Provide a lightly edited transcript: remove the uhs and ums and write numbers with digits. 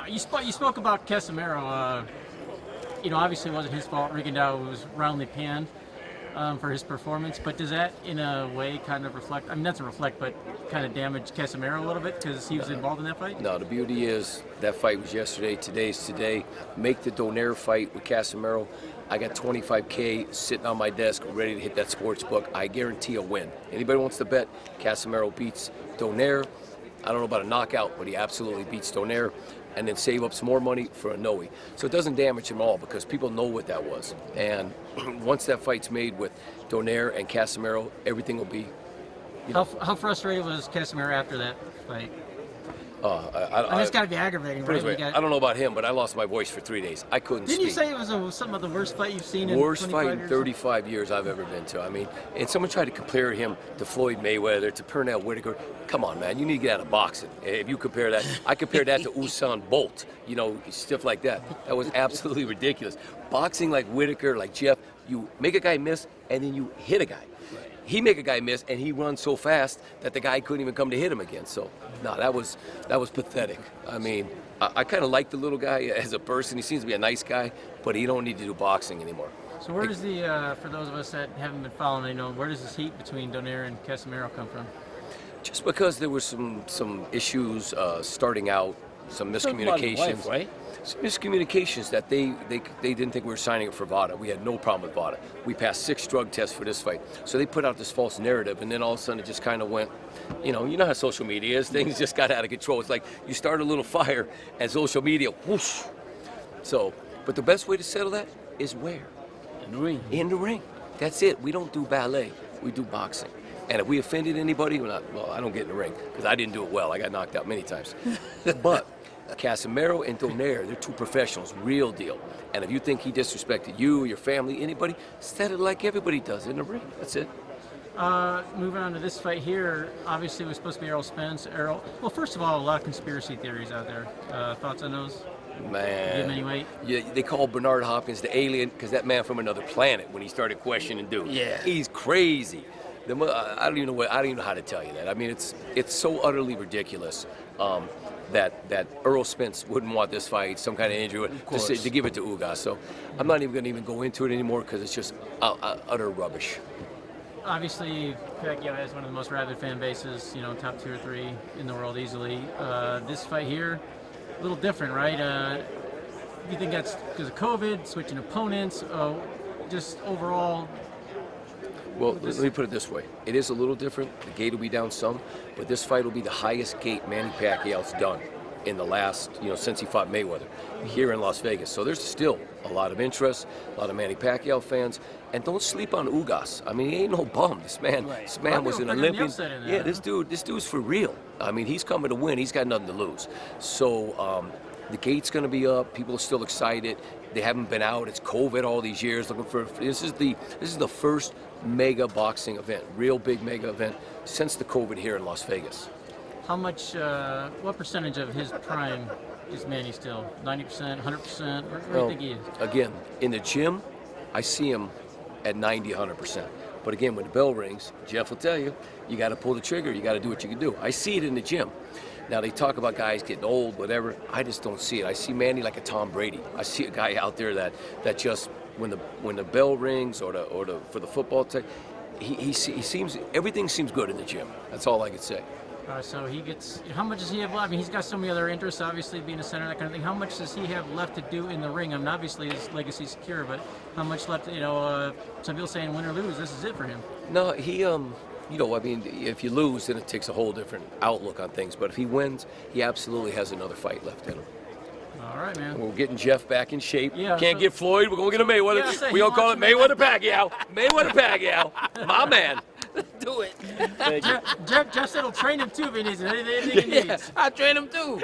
You spoke about Casemiro. Obviously it wasn't his fault. Rigondeaux was roundly panned for his performance, but does that in a way kind of reflect, not to reflect, but kind of damage Casemiro a little bit because he was involved in that fight? No, the beauty is that fight was yesterday, today's today. Make the Donaire fight with Casemiro. I got $25K sitting on my desk ready to hit that sports book. I guarantee a win. Anybody wants to bet Casemiro beats Donaire? I don't know about a knockout, but he absolutely beats Donaire, and then save up some more money for a Noe. So it doesn't damage him all because people know what that was. And once that fight's made with Donaire and Casemiro, everything will be. How frustrated was Casemiro after that fight? It's got to be aggravating, right? I don't know about him, but I lost my voice for 3 days. I couldn't speak. Didn't you say it was some of the worst fight you've seen in Worst 25 fight in years? 35 years I've ever been to. I mean, and someone tried to compare him to Floyd Mayweather, to Pernell Whitaker. Come on, man, you need to get out of boxing. If you compare that, I compare that to Usain Bolt, stuff like that. That was absolutely ridiculous. Boxing like Whitaker, like Jeff, you make a guy miss and then you hit a guy. He make a guy miss, and he runs so fast that the guy couldn't even come to hit him again. So, no, that was pathetic. I mean, I kind of like the little guy as a person. He seems to be a nice guy, but he don't need to do boxing anymore. So where does for those of us that haven't been following, where does this heat between Donaire and Casemiro come from? Just because there were some issues starting out, some miscommunications. Wife, right? Some miscommunications that they didn't think we were signing up for VADA. We had no problem with VADA. We passed 6 drug tests for this fight. So they put out this false narrative, and then all of a sudden it just kind of went, you know how social media is. Things just got out of control. It's like you start a little fire and social media, whoosh. So, but the best way to settle that is where? In the ring. In the ring. That's it. We don't do ballet. We do boxing. And if we offended anybody, I don't get in the ring because I didn't do it well. I got knocked out many times. But Casemiro and Donaire, they're 2 professionals, real deal. And if you think he disrespected you, your family, anybody, set it like everybody does in the ring. That's it. Moving on to this fight here, obviously it was supposed to be Errol Spence. Well, first of all, a lot of conspiracy theories out there. Thoughts on those? Man. Give him any weight? Yeah, they call Bernard Hopkins the alien because that man from another planet when he started questioning dude. Yeah. He's crazy. I don't even know how to tell you that. I mean, it's so utterly ridiculous that Errol Spence wouldn't want this fight, some kind of injury, to give it to Ugas. So I'm not even going to go into it anymore because it's just utter rubbish. Obviously, Pacquiao has one of the most rabid fan bases, top 2 or 3 in the world easily. This fight here, a little different, right? Do you think that's because of COVID, switching opponents, just overall? Well, let me put it this way. It is a little different. The gate will be down some, but this fight will be the highest gate Manny Pacquiao's done in the last, since he fought Mayweather here in Las Vegas. So there's still a lot of interest, a lot of Manny Pacquiao fans, and don't sleep on Ugas. I mean, he ain't no bum. This man was an Olympian. Yeah, this dude's for real. I mean, he's coming to win. He's got nothing to lose. So the gate's going to be up. People are still excited. They haven't been out. It's COVID all these years looking for. This is the first mega boxing event, real big mega event since the COVID here in Las Vegas. How much? What percentage of his prime is Manny still? 90%, 100%? Where do you think he is? Again, in the gym, I see him at 90, 100%. But again, when the bell rings, Jeff will tell you, you got to pull the trigger. You got to do what you can do. I see it in the gym. Now, they talk about guys getting old, whatever. I just don't see it. I see Manny like a Tom Brady. I see a guy out there that just, when the bell rings or for the football tech, he seems, everything seems good in the gym. That's all I can say. So he gets, how much does he have left? I mean, he's got so many other interests, obviously, being a center, that kind of thing. How much does he have left to do in the ring? I mean, obviously his legacy's secure, but how much left, some people saying win or lose, this is it for him. No, he, I mean, if you lose, then it takes a whole different outlook on things. But if he wins, he absolutely has another fight left in him. All right, man. We're getting Jeff back in shape. Yeah, Can't get Floyd. We're going to get a Mayweather. Yeah, We're going to call it Mayweather Pacquiao. Mayweather Pacquiao. My man. Do it. Jeff said he'll train him too if he needs it. Anything he needs. I train him too.